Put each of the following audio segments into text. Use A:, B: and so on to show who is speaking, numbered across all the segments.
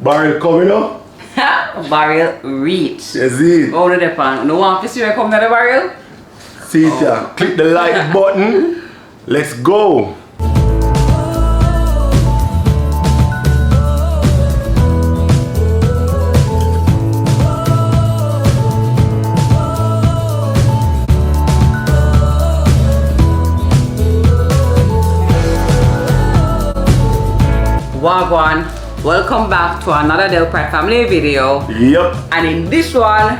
A: Barrel coming up.
B: Barrel reach.
A: Yes, it.
B: Hold it up. No one to see where come to the barrel?
A: See it here. Click the like button. Let's go.
B: Wagwan, welcome back to another Del Pride family video.
A: Yep.
B: And in this one,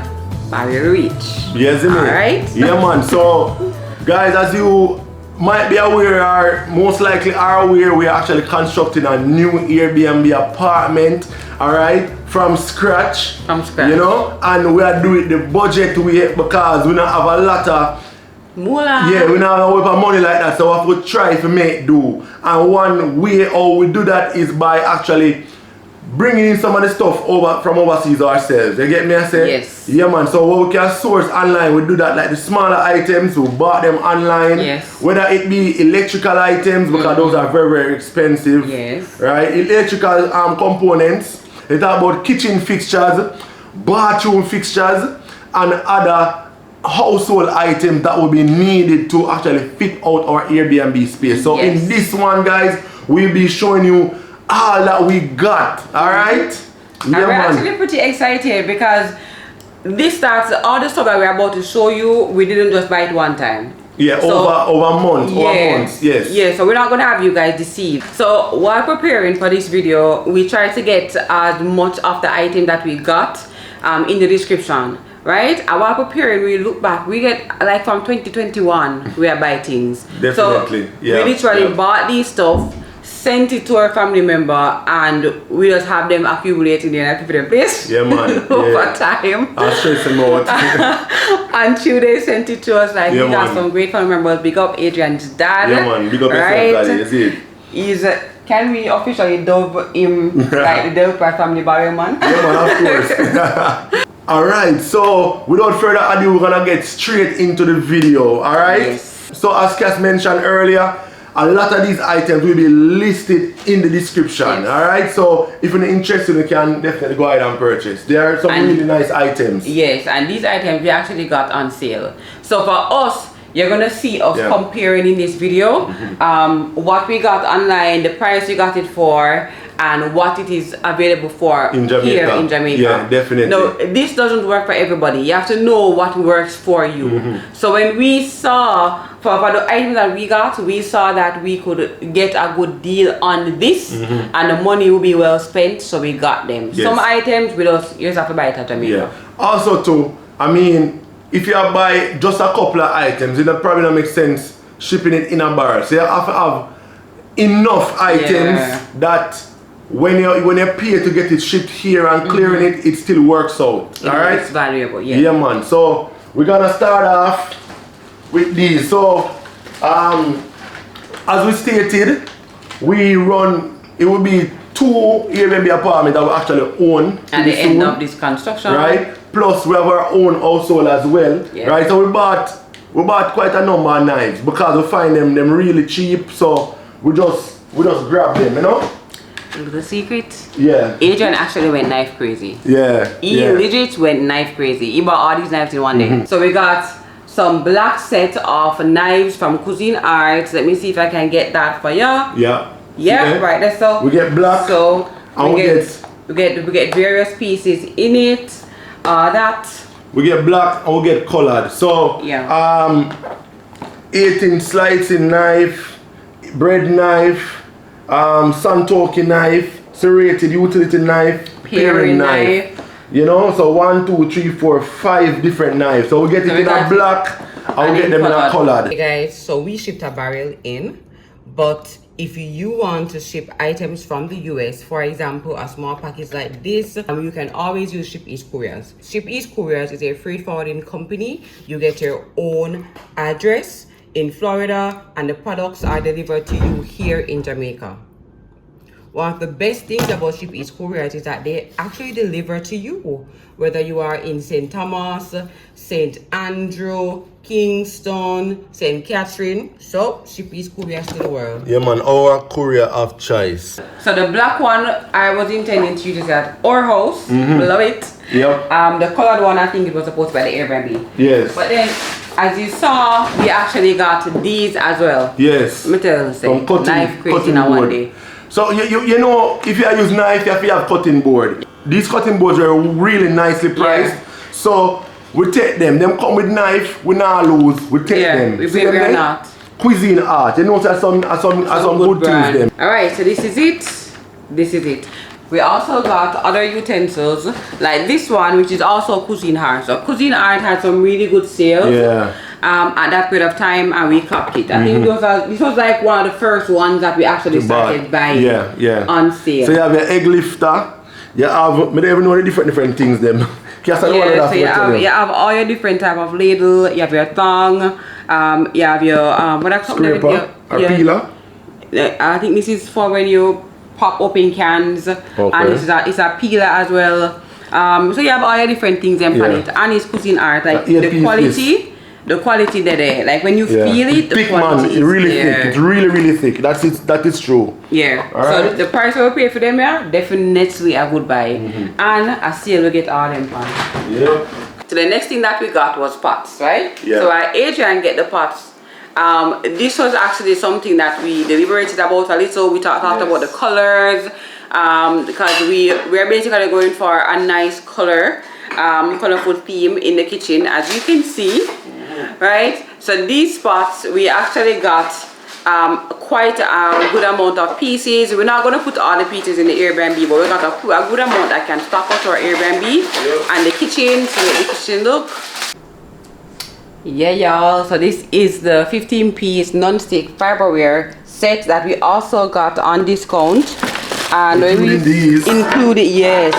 B: barrel reach.
A: Yes, man.
B: Alright.
A: Yeah, man. So, guys, as you might be aware, or most likely are aware, we are actually constructing a new Airbnb apartment, alright, from scratch.
B: From scratch.
A: You know, and we are doing the budget way because we don't have a lot of
B: Moolah.
A: yeah, we don't have a lot of money like that, so we have to try to make do. And one way how we do that is by actually bringing in some of the stuff over from overseas ourselves. You get me? I say?
B: Yes.
A: Yeah, man. So what we can source online, we do that like the smaller items. We bought them online.
B: Yes.
A: Whether it be electrical items because those are very, very expensive.
B: Yes.
A: Right. Electrical components. It's about kitchen fixtures, bathroom fixtures, and other household items that will be needed to actually fit out our Airbnb space. So
B: Yes.
A: in this one, guys, we'll be showing you all that we got. All right.
B: And we're actually pretty excited because this starts all the stuff that we're about to show you. We didn't just buy it one time.
A: Yeah,
B: So,
A: over months, yes.
B: Yeah, so we're not gonna have you guys deceived. So while preparing for this video, we try to get as much of the item that we got in the description, right? And while preparing, we look back, we get like from 2021, we are buying things.
A: Definitely,
B: so
A: yeah,
B: we literally
A: yeah.
B: bought these stuff, sent it to our family member, and we just have them accumulating there and keep it in place.
A: Yeah, man.
B: over time.
A: I'll stress them out.
B: And Tuesday sent it to us like
A: Yeah,
B: we got
A: man.
B: some great family members. Big up Adrian's dad.
A: Yeah, man. Big up
B: right?
A: yourself, daddy. Is it?
B: He's can we officially dub him like the Del Pride family barrel man?
A: Yeah, man, of course. Alright, so without further ado, we're gonna get straight into the video. Alright?
B: Yes.
A: So as Cass mentioned earlier, a lot of these items will be listed in the description.
B: Yes.
A: Alright? So if you're interested, you can definitely go ahead and purchase. There are some really nice items.
B: Yes, and these items we actually got on sale. So for us, you're gonna see us comparing in this video what we got online, the price we got it for, and what it is available for
A: In Jamaica.
B: here in Jamaica.
A: Yeah, definitely.
B: No, this doesn't work for everybody. You have to know what works for you. So when we saw for the items that we saw that we could get a good deal on this and the money will be well spent, so we got them.
A: Yes.
B: Some items you just have to buy it at Jamaica.
A: Yeah. Also too, I mean, if you buy just a couple of items, it probably don't make sense shipping it in a barrel. So you have to have enough items that when you pay to get it shipped here and clearing it, it still works out. Alright?
B: It's valuable, yeah.
A: Yeah, man. So we're gonna start off with these. So as we stated, we run, it will be 2 Airbnb apartments that we actually own
B: At the end of this construction.
A: right? Plus we have our own household as well.
B: Yeah.
A: Right? So we bought quite a number of knives because we find them really cheap, so we just grab them, you know?
B: The secret?
A: Yeah.
B: Adrian actually went knife crazy.
A: Yeah.
B: He
A: yeah.
B: legit went knife crazy. He bought all these knives in one day. So we got some black set of knives from Cuisine Art. Let me see if I can get that for you.
A: Yeah.
B: Yeah, right there. So
A: we get black.
B: So
A: and
B: we get various pieces in it.
A: We get black and we get colored. So
B: yeah.
A: 18 slicing knife, bread knife, Santoki knife, serrated utility knife, paring knife. You know, so 1, 2, 3, 4, 5 different knives. So we get it in a black and we get them in a colored.
B: Hey guys, so we shipped a barrel in, but if you want to ship items from the US, for example, a small package like this, you can always use Ship East Couriers. Ship East Couriers is a freight forwarding company. You get your own address in Florida and the products are delivered to you here in Jamaica. one of the best things about Ship East Couriers is that they actually deliver to you, whether you are in St. Thomas, St. Andrew, Kingston, St. Catherine. So Ship East Couriers to the world.
A: Yeah man, our courier of choice.
B: So the black one I was intending to use at our house. Love it.
A: Yep.
B: The colored one I think it was supposed to be the Airbnb.
A: Yes.
B: But then as you saw, we actually got these as well.
A: Yes.
B: Let me tell you, say, knife creating a one day.
A: So you know, if you use knife, you have to have cutting board. These cutting boards are really nicely priced.
B: Yeah.
A: So we take them. Them come with knife, we not lose. We take them.
B: We are not.
A: Cuisine Art. You know, some good things them.
B: Alright, so this is it. This is it. We also got other utensils like this one, which is also Cuisine Art. So Cuisine Art had some really good sales.
A: Yeah.
B: At that period of time, and we copped it. I think this was like one of the first ones that we actually started buying. On sale.
A: So you have your egg lifter. You have, I don't even know the different things them.
B: So you have all your different type of ladle. You have your tongue. You have your what I call
A: scraper or peeler.
B: I think this is for when you pop open cans, and it's a peeler as well. So you have all your different things in it, and it's Cuisine Art. Like the quality there, like when you feel it, the
A: thick
B: quality
A: man, it's really thick. It's really thick. That is true.
B: Yeah.
A: All
B: so
A: right.
B: the price we pay for them, definitely a good buy, and a sale we get all them fun.
A: Yeah.
B: So the next thing that we got was pots, right?
A: Yeah.
B: So Adrian get the pots. This was actually something that we deliberated about a little. We talked about the colors, because we're basically going for a nice colorful theme in the kitchen, as you can see, right? So these pots we actually got quite a good amount of pieces. We're not going to put all the pieces in the Airbnb, but we got a good amount that can stock out to our Airbnb and the kitchen to make the kitchen look. Yeah, y'all, so this is the 15-piece non-stick fiberware set that we also got on discount, and
A: including these.
B: Included, yes.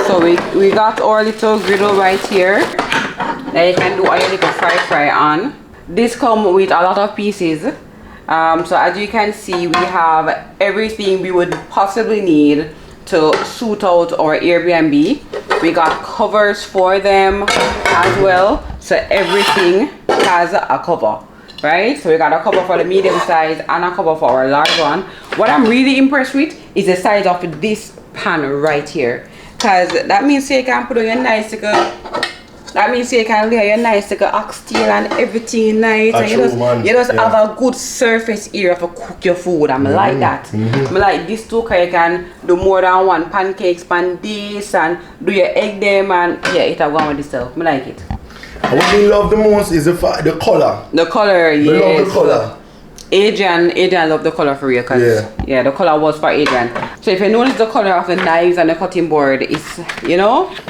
B: So we got our little griddle right here that you can do all your little fry on. This comes with a lot of pieces. So as you can see, we have everything we would possibly need to shoot out our Airbnb. We got covers for them as well, so everything has a cover, right? So we got a cover for the medium size and a cover for our large one. What I'm really impressed with is the size of this pan right here, because that means you can put on your nice that means you can lay your nice oxtail and everything nice, and you just have a good surface area for cook your food. I'm like that. I like this too, because you can do more than one pancakes pan this and do your egg them, and it have gone with this stuff. I like it.
A: And what we love the most is the color.
B: The color, yes.
A: We love the color.
B: Adrian loved the color for real, because the color was for Adrian. So if you notice the color of the knives and the cutting board, it's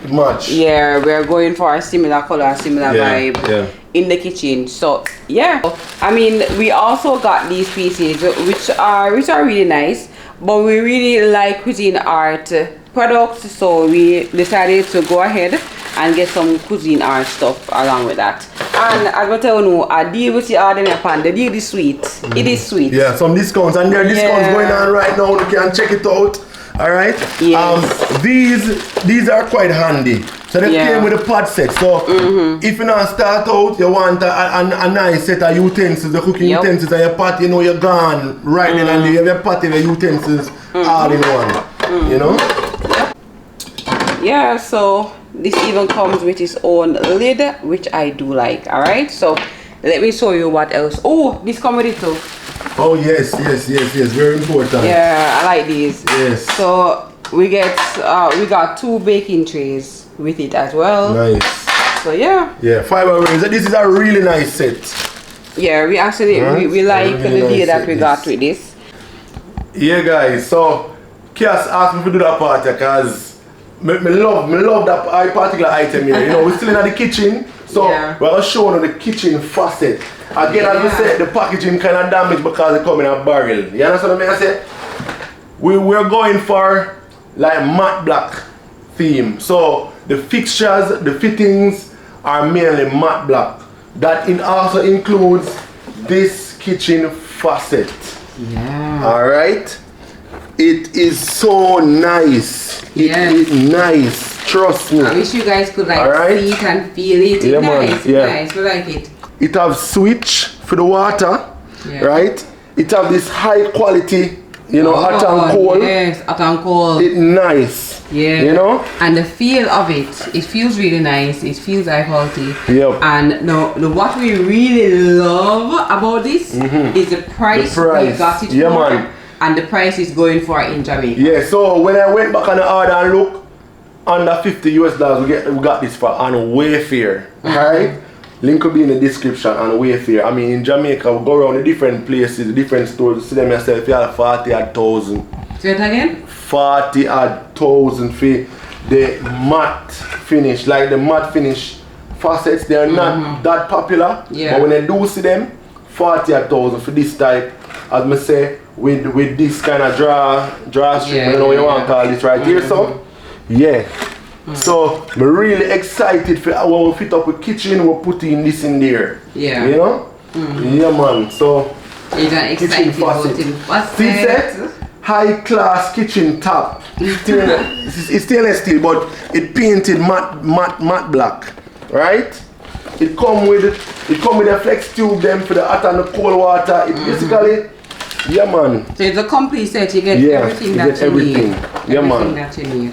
A: much.
B: Yeah, we're going for a similar color, similar vibe in the kitchen. So I mean, we also got these pieces which are really nice, but we really like Cuisine Art products, so we decided to go ahead and get some Cuisine Art stuff along with that. And as I tell you, a deal with the order pan, the deal is sweet. It is sweet.
A: Yeah, some discounts, and there are discounts going on right now. You can check it out. Alright?
B: Yes.
A: These are quite handy. So they came with a pot set. So if you not start out, you want a nice set of utensils, the cooking utensils and your pot, you're gone right then and there. You have your pot and your utensils all in one. You know?
B: Yeah, so this even comes with its own lid, which I do like. Alright, so let me show you what else. Oh, this comes with it too.
A: Oh yes, very important.
B: Yeah, I like these.
A: Yes.
B: So we got 2 baking trays with it as well.
A: Nice.
B: So yeah.
A: Yeah, fiberware. This is a really nice set.
B: Yeah, we actually we like the deal that we got with this.
A: Yeah, guys. So Cass asked me to do that part because me love that particular item here. We're still in the kitchen, so we're showing the kitchen faucet. Again, as we said, the packaging kind of damaged because it come in a barrel. You understand what I say? We're going for like matte black theme. So the fixtures, the fittings are mainly matte black. That also includes this kitchen faucet.
B: Yeah.
A: Alright? It is so nice.
B: Yeah.
A: It is nice. Trust me.
B: I wish you guys could like
A: Alright.
B: see it and feel it.
A: Yeah,
B: It's
A: man.
B: nice.
A: Yeah.
B: Nice. We like it.
A: It have switch for the water,
B: Yeah.
A: right? It have this high quality, you know, hot and cold.
B: Yes, hot and cold.
A: It nice.
B: Yeah.
A: You know?
B: And the feel of it feels really nice. It feels high quality.
A: Yep.
B: And no, what we really love about this is the price,
A: The price.
B: we got it
A: Yeah,
B: for.
A: man.
B: And the price is going for in Jamaica.
A: Yeah, so when I went back on the order and look, under $50 US, we got this for on Wayfair. Alright? Link will be in the description on Wayfair. I mean in Jamaica we go around the different places, the different stores, see them yourself, you have 40,000.
B: Say it again?
A: 40,000 for the matte finish. Like the matte finish faucets, they are not that popular.
B: Yeah.
A: But when I do see them, 40,000 for this type, as I say, with this kind of draw strip,
B: Yeah,
A: you know what you
B: yeah,
A: want to call this right here, so yeah. So I'm really excited for when we fit up with kitchen, we're putting this in there.
B: Yeah.
A: You know? Yeah, man. So
B: It's an
A: kitchen
B: exciting
A: faucet.
B: What's
A: See
B: that?
A: set? High class kitchen top. It's stainless steel, but it painted matte black, right? It come with a flex tube them for the hot and the cold water. It basically, yeah, man.
B: So it's a complete set. You get everything
A: you
B: that
A: get
B: you
A: everything.
B: need.
A: Yeah,
B: Everything
A: man.
B: that you need.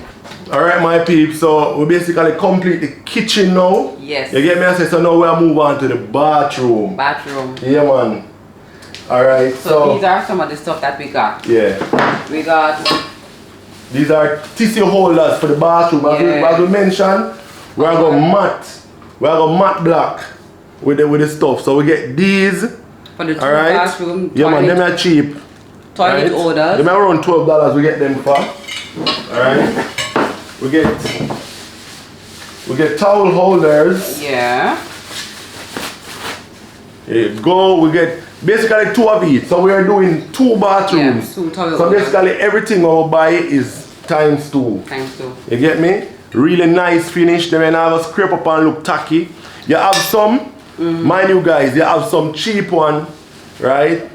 A: All right, my peeps. So we basically complete the kitchen now.
B: Yes.
A: You get me? I say so. Now we'll move on to the bathroom.
B: Bathroom.
A: Yeah, man. All right.
B: So these are some of the stuff that we got.
A: Yeah.
B: We got.
A: These are tissue holders for the bathroom. As we mentioned, we're going matte. We're going matte black with the stuff. So we get these.
B: For the two
A: Alright.
B: bathroom.
A: Yeah, man,
B: toilet,
A: them are cheap.
B: Toilet orders.
A: Them are around $12 we get them for. Alright. We get towel holders.
B: Yeah.
A: Here you go. We get basically 2 of each. So we are doing 2 bathrooms.
B: Yeah, 2 toilet
A: so
B: holders.
A: basically everything we'll buy is times 2.
B: Thanks to.
A: You get me? Really nice finish. Then when I have a scrape up and look tacky. You have some, mind you guys, you have some cheap one, right?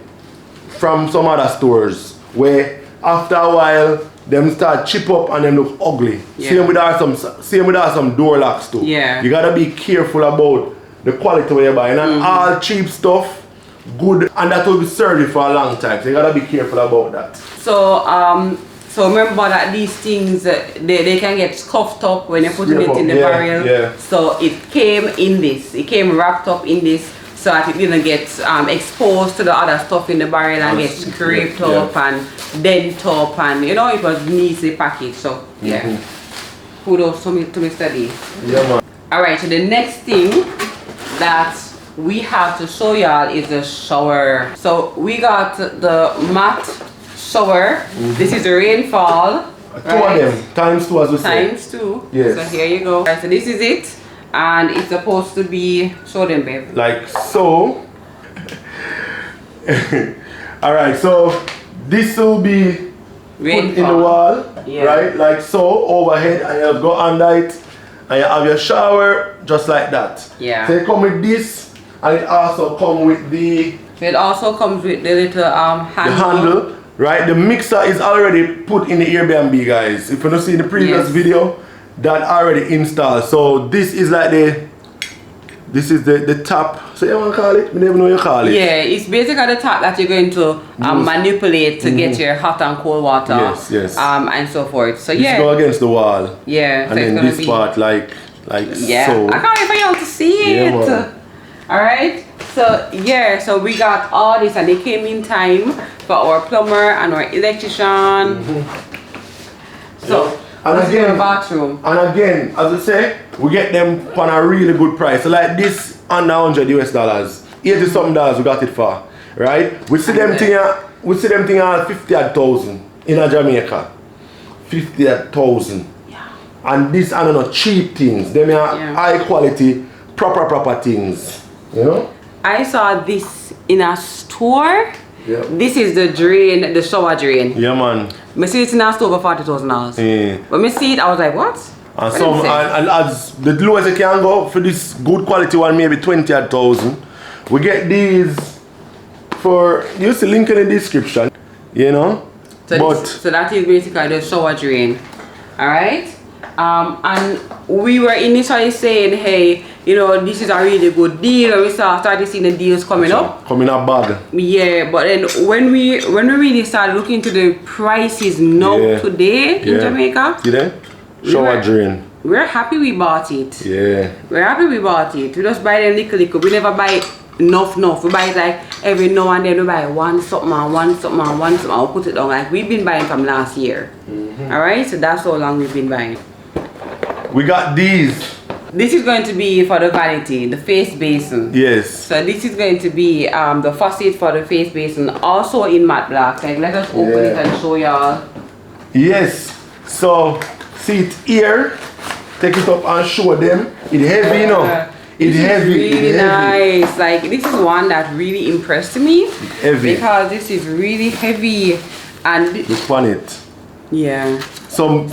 A: From some other stores where after a while them start chip up and them look ugly.
B: Yeah.
A: Same with some door locks too.
B: Yeah.
A: You gotta be careful about the quality where you're buying. And all cheap stuff, good, and that will be served you for a long time. So you gotta be careful about that.
B: So remember that these things they can get scuffed up when you're putting it in the barrel.
A: Yeah.
B: So it came in this. It came wrapped up in this so that it didn't get exposed to the other stuff in the barrel and get scraped up and dent up, and you know it was neatly packaged. So yeah. Kudos to Mr. D.
A: Yeah, man.
B: Alright, so the next thing that we have to show y'all is the shower. So we got the matte shower. This is the rainfall.
A: 2 of them, times 2 as we say.
B: Times 2.
A: Yes.
B: So here you go. Alright, so this is it. And it's supposed to be, show them babe.
A: Like so. Alright, so this will be put in the wall, right? Like so, overhead, and you go under it, and you have your shower just like that.
B: Yeah.
A: So it come with this, and it also come with the
B: It also comes with the little handle.
A: Right? The mixer is already put in the Airbnb, guys. If you don't see the previous video, that already installed. So this is like the top. So you want to call it? We never know you call it.
B: Yeah, it's basically the top that you're going to manipulate to get your hot and cold water.
A: Yes, yes.
B: And so forth. So
A: This go against the wall.
B: Yeah.
A: And
B: so
A: then
B: it's
A: this part like so.
B: I can't wait for y'all to see it.
A: Man.
B: Alright. So yeah, so we got all this and they came in time for our plumber and our electrician. So
A: and
B: this
A: again,
B: is our bathroom.
A: And again, as I say, we get them on a really good price. So like this under $100 US, $80 something we got it for, right? We see them thing at 50,000 in a Jamaica, 50,000.
B: Yeah.
A: And this are not cheap things. Them are high quality, proper things. You know?
B: I saw this in a store.
A: Yeah.
B: This is the drain, the shower drain.
A: Yeah, man.
B: I see it in a store for $40,000.
A: Yeah.
B: When I see it, I was like, what?
A: And and as the lowest you can go for this good quality one, maybe 20,000. We get these for, use the link in the description, you know.
B: So that is basically the shower drain. Alright? And we were initially saying, hey, you know, this is a really good deal, and we started seeing the deals coming up.
A: Coming up bag.
B: Yeah, but then when we really started looking into the prices now today in Jamaica,
A: see them? Shower drain.
B: We're happy we bought it.
A: Yeah.
B: We're happy we bought it. We just buy them little. We never buy enough. We buy it like every now and then. We buy one something and one something and one something. I'll put it down. Like we've been buying from last year. Alright, so that's how long we've been buying.
A: We got these.
B: This is going to be for the vanity, the face basin.
A: Yes.
B: So this is going to be the faucet for the face basin, also in matte black. Like let us open it and show y'all.
A: Yes. So see it here. Take it up and show them. It's heavy, you know. It's heavy.
B: Really nice. Like this is one that really impressed me.
A: Heavy.
B: Because this is really heavy and
A: look on it.
B: Yeah.
A: Some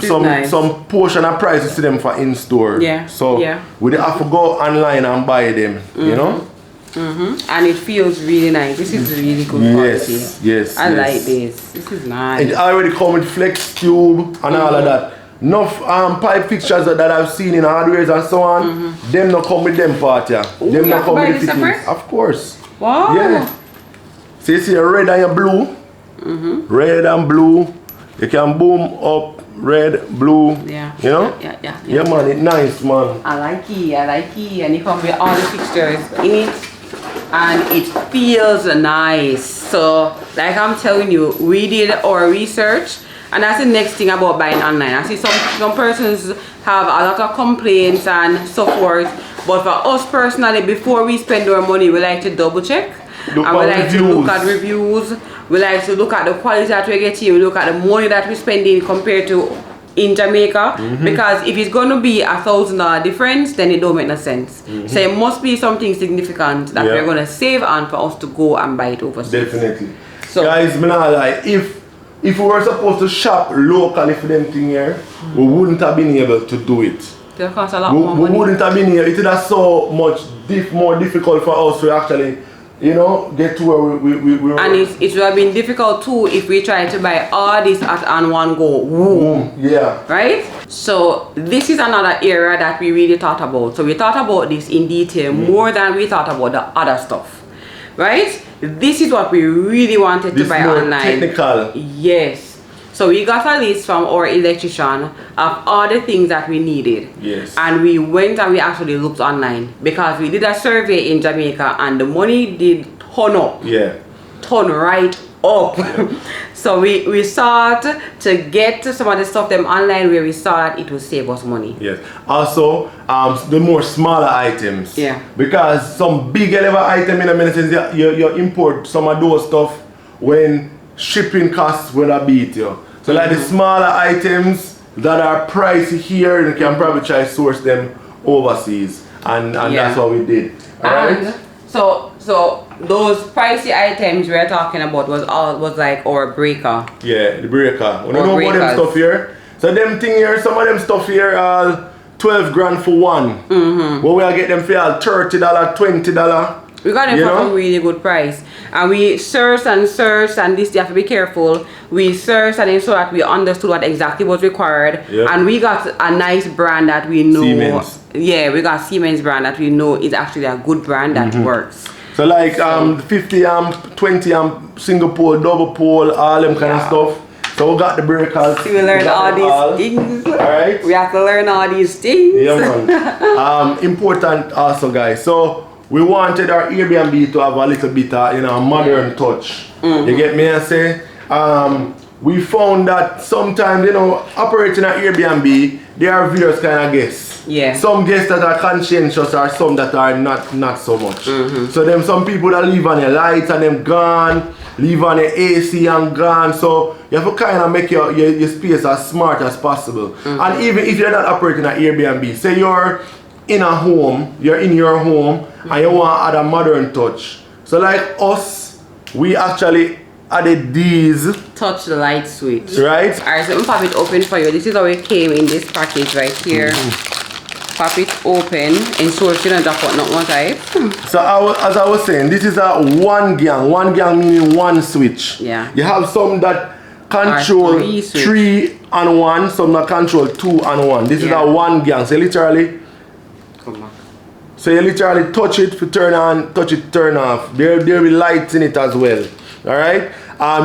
A: portion of price you see them for in store.
B: Yeah.
A: So we have to go online and buy them. You know.
B: And it feels really nice. This is really good quality.
A: Yes.
B: I like this. This is nice.
A: It already comes with flex tube and all of that. Enough pipe fixtures that I've seen in hardwares and so on, them not come with them part, yeah. Them not come with the fittings. Of course.
B: Wow.
A: Yeah. So you see a red and a blue. Red and blue. You can boom up red, blue.
B: Yeah.
A: You know?
B: Yeah,
A: man, it's nice, man.
B: I like it. And it comes with all the fixtures in it. And it feels nice. So, like I'm telling you, we did our research. And that's the next thing about buying online. I see some persons have a lot of complaints and so forth. But for us personally, before we spend our money, we like to double check. And we like to look at reviews. We like to look at the quality that we're getting. We look at the money that we're spending compared to in Jamaica. Because if it's going to be $1,000 difference, then it don't make no sense. So it must be something significant that we're going to save on for us to go and buy it overseas.
A: Definitely. So, guys, like, if we were supposed to shop locally for them thing here, we wouldn't have been able to do it.
B: It costs a lot more money.
A: We wouldn't have been here. It would have so much more difficult for us to actually, you know, get to where we were.
B: And it would have been difficult too if we tried to buy all this on one go.
A: Yeah.
B: Right? So this is another area that we really thought about. So we thought about this in detail more than we thought about the other stuff. Right? This is what we really wanted to buy online.
A: Technical.
B: Yes. So we got a list from our electrician of all the things that we needed.
A: Yes.
B: And we went and we actually looked online because we did a survey in Jamaica and the money did turn up.
A: Yeah.
B: Turn right up. So we sought to get some of the stuff them online where we saw that it would save us money.
A: Yes. Also, the more smaller items.
B: Yeah.
A: Because some big level item in a minute, you import some of those stuff when shipping costs will beat you. So like the smaller items that are pricey here, you can probably try to source them overseas. And that's what we did. Alright?
B: So those pricey items we're talking about was like our breaker.
A: Yeah, the breaker. We don't know about them stuff here. So them thing here, some of them stuff here are 12 grand for one. But we'll get them for $30, $20.
B: We got them for a really good price. And we searched and this you have to be careful. We searched and so that we understood what exactly was required. And we got a nice brand that we know.
A: Siemens.
B: Yeah, we got Siemens brand that we know is actually a good brand that works.
A: So like 50 amp, 20 amp, single pole, double pole, all them kind of stuff. So we got the breakers.
B: So we learned all these things.
A: Alright.
B: We have to learn all these things.
A: Yeah, man. Important also, guys. So we wanted our Airbnb to have a little bit of, you know, modern touch. You get me? I say, we found that sometimes, you know, operating an Airbnb, there are various kind of guests.
B: Yeah.
A: Some guests that are conscientious or some that are not so much. So them some people that leave on your lights and them gone, leave on your AC and gone. So you have to kind of make your space as smart as possible. And even if you're not operating an Airbnb, say you're in a home, you're in your home and you want to add a modern touch. So like us, we actually added these.
B: Touch the light switch.
A: Right?
B: Alright, so I'm pop it open for you. This is how it came in this package right here. Pop it open and so it shouldn't drop out not one type.
A: So as I was saying, this is a one gang meaning one switch.
B: Yeah.
A: You have some that control 3 and 1, some not control 2 and 1. This is a 1 gang. So literally, so you literally touch it to turn on, touch it to turn off. There will be lights in it as well. Alright?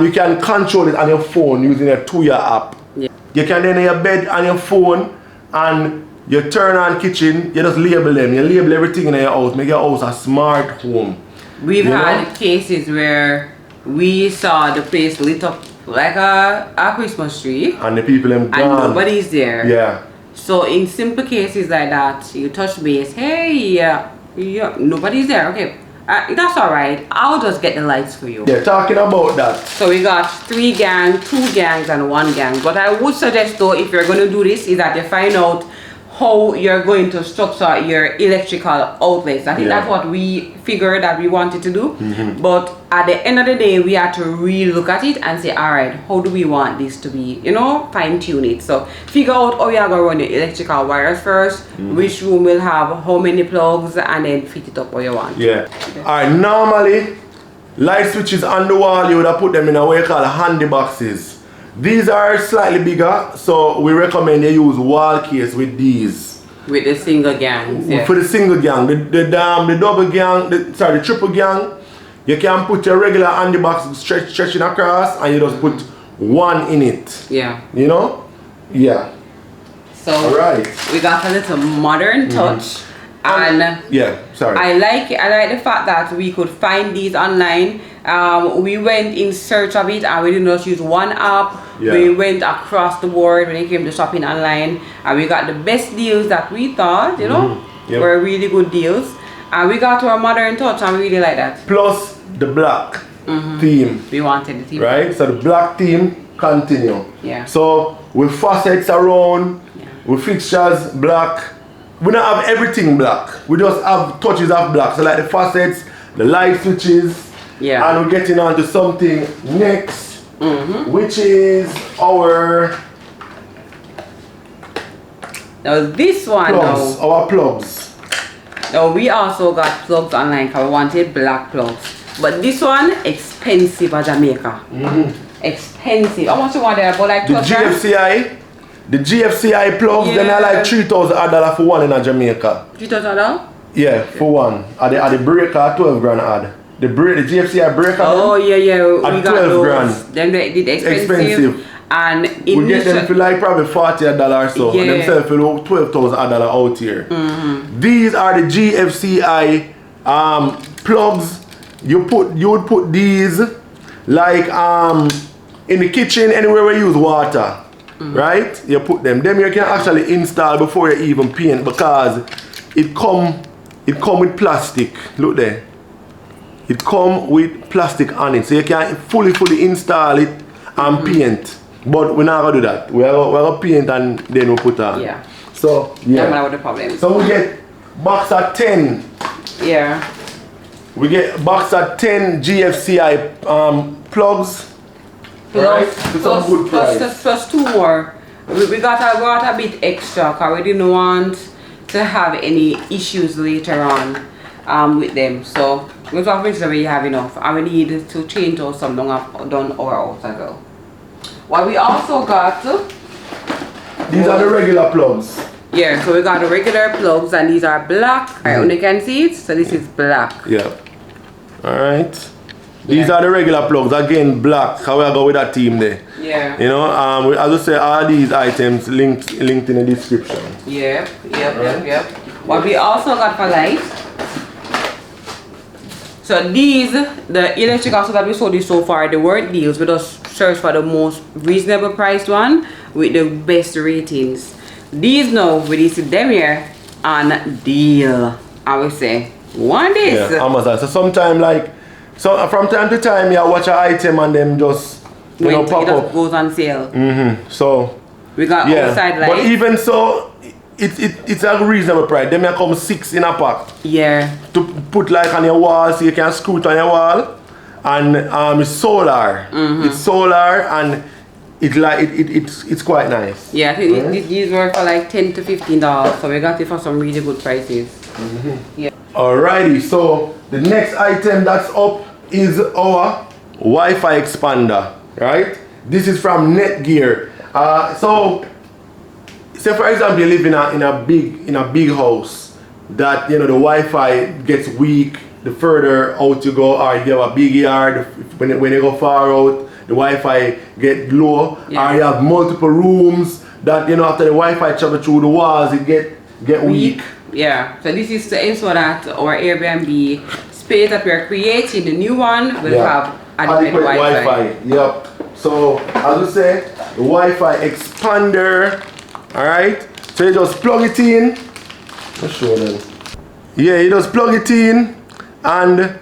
A: You can control it on your phone using a Tuya app. Yeah. You can then in your bed on your phone and you turn on kitchen, you just label them. You label everything in your house, make your house a smart home.
B: We've had cases where we saw the place lit up like a Christmas tree.
A: And the people them gone.
B: And nobody's there.
A: Yeah.
B: So in simple cases like that, you touch base, hey, nobody's there, okay. That's alright, I'll just get the lights for you.
A: Yeah, talking about that.
B: So we got 3 gangs, 2 gangs and 1 gang. What I would suggest though, if you're going to do this, is that you find out how you're going to structure your electrical outlets. I think that's what we figured that we wanted to do. But at the end of the day, we had to really look at it and say, alright, how do we want this to be? You know, fine tune it. So figure out how you're going to run the electrical wires first, which room will have how many plugs, and then fit it up how you want.
A: Yeah. Alright, normally, light switches on the wall, you would have put them in a way called handy boxes. These are slightly bigger, so we recommend you use wall case with these.
B: With the single gangs, yeah.
A: For the single gang, the double gang, the triple gang, you can put your regular handy box stretching across and you just put 1 in it.
B: Yeah.
A: You know? Yeah.
B: So
A: alright.
B: We got a little modern touch. And
A: yeah, sorry.
B: I like the fact that we could find these online. We went in search of it and we didn't just use one app. We went across the board when it came to shopping online, and we got the best deals that we thought, you know, were really good deals. And we got to a modern touch and we really like that.
A: Plus the black theme.
B: We wanted the theme.
A: Right? So the black theme continue.
B: Yeah.
A: So with faucets around, with fixtures black. We don't have everything black. We just have touches of black. So like the faucets, the light switches. Yeah. And we're getting on to something next, which is our
B: this one
A: plugs, our plugs.
B: Now we also got plugs online because we wanted black plugs. But this one expensive at Jamaica. Expensive. How much you want there? About like
A: the GFCI. The GFCI plugs, then are like $3,000 for one in Jamaica.
B: $3,000?
A: Yeah, for one. At the breaker, 12 grand ad. The GFCI breaker.
B: Oh yeah,
A: at
B: we got
A: 12
B: those.
A: grand.
B: Then they did expensive. And
A: we get them for like probably $40 or so. And them sell for $12,000 out here. These are the GFCI plugs. You would put these like in the kitchen, anywhere we use water. Right? You put them. Them you can actually install before you even paint, because it come with plastic. Look there. It come with plastic on it. So you can fully install it and paint. But we're not gonna do that. We're gonna paint and then we'll put on.
B: Yeah.
A: So yeah.
B: That's the problem.
A: So we get box at 10.
B: Yeah.
A: We get box at 10 GFCI plugs.
B: Plus,
A: right?
B: plus 2 more. We got a bit extra because we didn't want to have any issues later on with them. So we have to make sure we have enough, and we need to change out some done our house as well. What we also got,
A: these are the regular plugs.
B: Yeah, so we got the regular plugs and these are black. Alright, you can see it, so this is black.
A: Yeah. Alright. These are the regular plugs, again black. How we go with that team there?
B: Yeah.
A: You know, as I say, all these items linked in the description.
B: Yep. What we also got for light. So these, the electrical stuff that we saw this so far, they weren't deals. We just searched for the most reasonable priced one with the best ratings. These now, we see them here on deal. I would say, one this.
A: Yeah, Amazon. So sometimes so from time to time, you watch an item and them just pop up.
B: Goes on sale.
A: So
B: we got outside lights.
A: But even so, it's a reasonable price. They may come 6 in a pack.
B: Yeah.
A: To put like on your wall, so you can screw it on your wall, and it's solar. It's solar and it's quite nice.
B: Yeah, I think these were for like $10 to $15, so we got it for some really good prices. Yeah.
A: Alrighty, so the next item that's up is our Wi-Fi expander, right? This is from Netgear. So say for example you live in a big house that you know the Wi-Fi gets weak the further out you go, or you have a big yard, when you go far out the Wi-Fi get low, or you have multiple rooms that you know after the Wi-Fi travel through the walls it get weak.
B: Yeah, so this is to ensure that our Airbnb space that we are creating, the new one, will have adequate Wi-Fi.
A: Yep. So as I say, the Wi-Fi expander. Alright. So you just plug it in. Let's show them. Yeah, you just plug it in and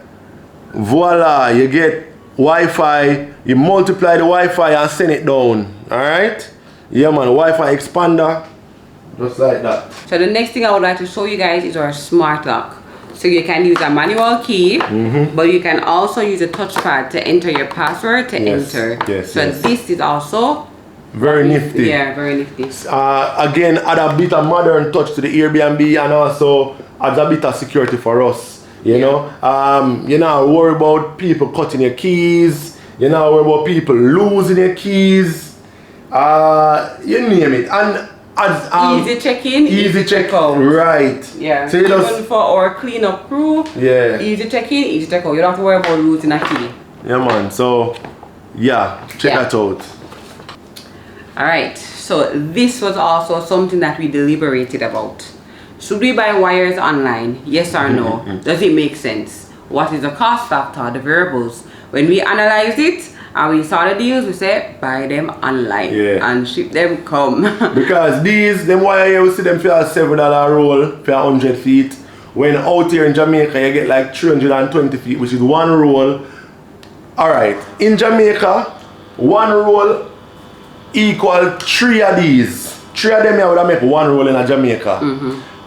A: voila, you get Wi-Fi. You multiply the Wi-Fi and send it down. Alright? Yeah man, Wi-Fi expander. Just like that.
B: So the next thing I would like to show you guys is our smart lock. So you can use a manual key, but you can also use a touchpad to enter your password to enter. So this is also
A: very nifty.
B: Yeah, very nifty.
A: Again, add a bit of modern touch to the Airbnb and also adds a bit of security for us. You know, you're not worried about people cutting your keys. You're not worried about people losing your keys. You name it. And
B: easy check-in, easy check-out.
A: Right.
B: Yeah. So even for our clean-up crew, easy check-in, easy check-out. You don't have to worry about losing a key.
A: Yeah, man. So, yeah, check that out.
B: Alright, so this was also something that we deliberated about. Should we buy wires online? Yes or no? Does it make sense? What is the cost factor, the variables? When we analyzed it, and we saw the deals, we said buy them online and ship them come. Because
A: them wire here, we see them for a $7 roll for 100 feet. When out here in Jamaica, you get like 320 feet, which is one roll. Alright, in Jamaica, one roll equal 3 of these. 3 of them here would make one roll in Jamaica.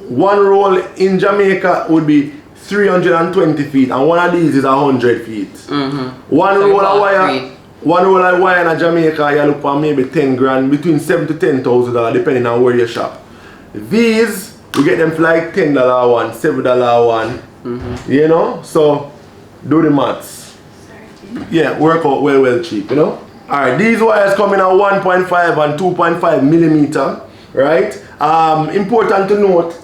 A: One roll in Jamaica would be 320 feet, and one of these is 100 feet. One roll of wire in Jamaica, you look for maybe 10 grand, between $7,000 to $10,000 depending on where you shop. These, we get them for like $10 one, $7 one. You know, so do the maths. Yeah, work out well cheap, you know. Alright, these wires come in at 1.5 and 2.5 millimeter, right? Important to note,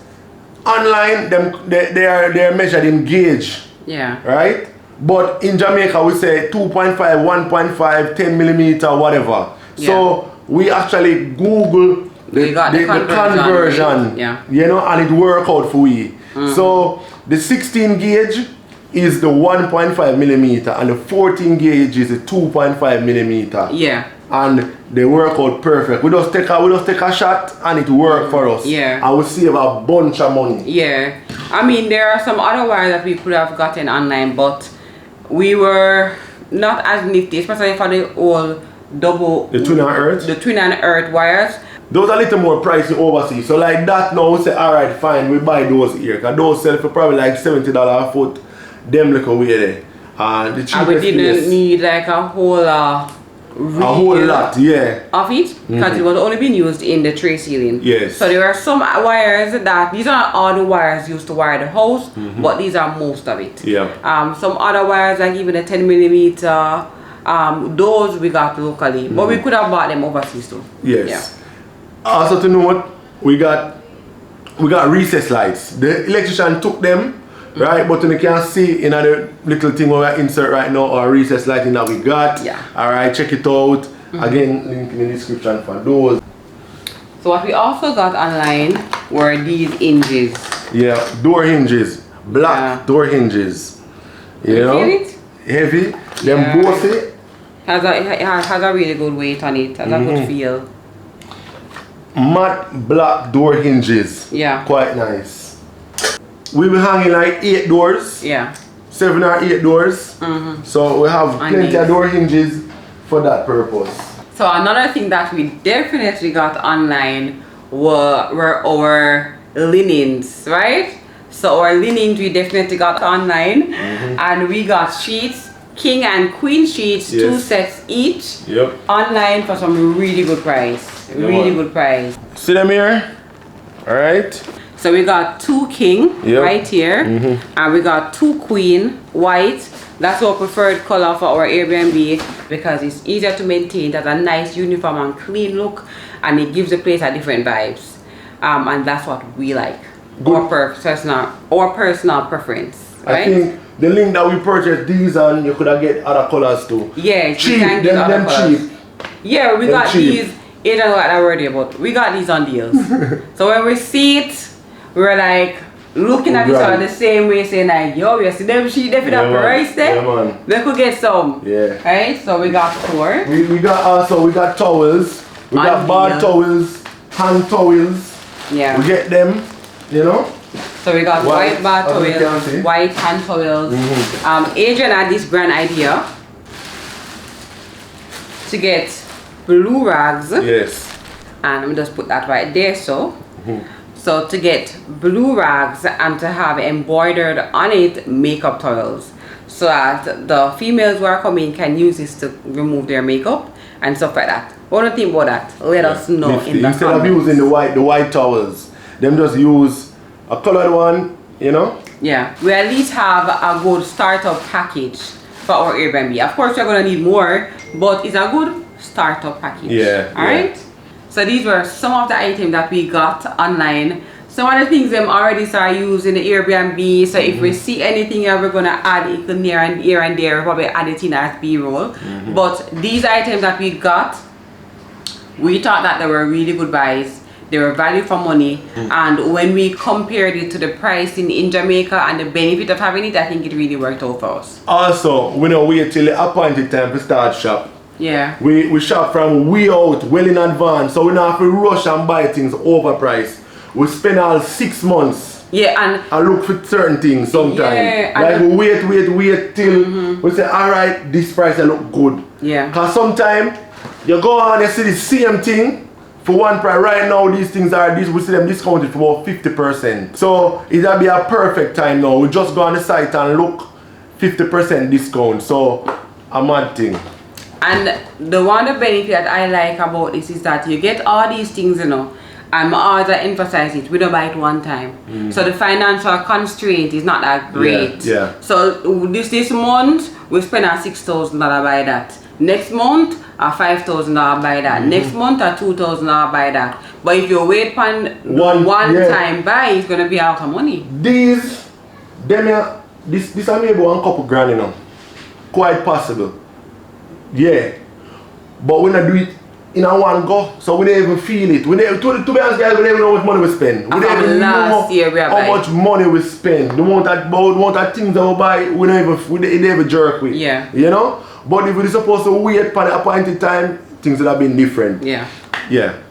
A: online they are measured in gauge. Yeah. Right? But in Jamaica we say 2.5, 1.5, 10 millimeter, whatever. Yeah. So we actually Google the conversion. Yeah. You know, and it worked out for we. So the 16 gauge is the 1.5 millimeter and the 14 gauge is the 2.5 millimeter. Yeah. And they work out perfect. We just take a shot and it worked for us. Yeah. And we save a bunch of money.
B: Yeah. I mean, there are some other wires that we could have gotten online, but we were not as nifty, especially for the old
A: the twin and earth.
B: The twin and earth wires.
A: Those are a little more pricey overseas. So like that now we say, alright, fine, we buy those here. Because those sell for probably like $70 a foot. Them look away there. And the cheapest
B: and we didn't need like a whole lot,
A: yeah,
B: of it, because it was only being used in the tray ceiling. Yes. So there are some wires that these are all the wires used to wire the house, but these are most of it. Yeah. Some other wires like even the 10 millimeter, those we got locally, but we could have bought them overseas too.
A: Yes. Yeah. Also to note, we got recess lights. The electrician took them. Right, but you can see in the little thing where we insert right now our recess lighting that we got. Yeah. Alright, check it out. Again, link in the description for those.
B: So what we also got online were these hinges.
A: Yeah, door hinges. Black door hinges. You know? Heavy. Them both it.
B: Has a really good weight on it. Has a good feel.
A: Matte black door hinges. Yeah. Quite nice. We will hang in like 8 doors. Yeah. 7 or 8 doors. So we have plenty of door hinges for that purpose.
B: So another thing that we definitely got online were our linens, right? So our linens we definitely got online. And we got sheets, king and queen sheets, 2 sets each. Yep. Online for some really good price. Really good price.
A: See them here? Alright.
B: So we got 2 king right here, and we got 2 queen white That's our preferred color for our Airbnb because it's easier to maintain. It has a nice uniform and clean look, and it gives the place a different vibes. And that's what we like. Our personal preference. Right?
A: I think the link that we purchased these on, you could have get other colors too.
B: Yeah,
A: cheap. Them cheap.
B: Yeah, we got these. It don't know what I'm worried about. We got these on deals. So when we see it, we're like looking at each other the same way, saying like, yo, you see them sheet there for that price there?
A: Yeah, man.
B: We could get some.
A: Yeah.
B: Right? So we got 4.
A: We got towels. We got bar towels, hand towels.
B: Yeah.
A: We get them, you know.
B: So we got white bar towels, white hand towels. Adrian had this grand idea to get blue rags.
A: Yes.
B: And let me just put that right there. So to get blue rags and to have embroidered on it makeup towels, so that the females who are coming can use this to remove their makeup and stuff like that. What do you think about that? Let us know in the
A: instead
B: comments.
A: of using the white towels, them just use a colored one, you know.
B: Yeah, we at least have a good startup package for our Airbnb. Of course, we're gonna need more, but it's a good startup package.
A: Yeah.
B: Alright? So these were some of the items that we got online. Some of the things them already start using the Airbnb. So if we see anything we're gonna add it near and here and there, probably add it in as B-roll. But these items that we got, we thought that they were really good buys. They were value for money, and when we compared it to the pricing in Jamaica and the benefit of having it, I think it really worked out for us.
A: Also, we don't wait till the appointed time to start shop.
B: Yeah.
A: We shop from way out, well in advance, so we don't have to rush and buy things overpriced. We spend all 6 months.
B: Yeah,
A: and look for certain things sometimes.
B: Yeah,
A: like we wait till we say, alright, this price I look good.
B: Yeah.
A: Because sometimes you go on and see the same thing for one price. Right now these things are we see them discounted for about 50%. So it'll be a perfect time now. We just go on the site and look 50% discount. So a mad thing.
B: And the one benefit that I like about this is that you get all these things, you know. I'm always emphasize it. We don't buy it one time, so the financial constraint is not that great.
A: Yeah.
B: So this month we spend a $6,000 buy that. Next month a $5,000 buy that. Next month a $2,000 buy that. But if you wait on one time buy, it's gonna be out of money.
A: This are maybe one couple grand, you know. Quite possible. Yeah. But when I do it in a one go, so we don't even feel it. To be honest, guys, we don't even know how much money we spend. We don't even know how much money we spend. The amount of things that we buy, we don't even jerk with.
B: Yeah.
A: You know? But if we're supposed to wait for the appointed time, things would have been different.
B: Yeah.
A: Yeah.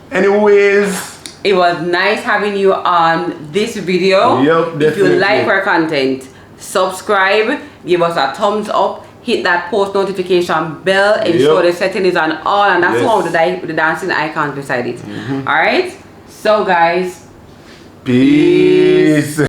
A: Anyways,
B: it was nice having you on this video.
A: Yep,
B: if you like our content, subscribe, give us a thumbs up, hit that post notification bell, ensure the setting is on all, and that's one of the dancing icons beside it. Alright, so guys,
A: peace.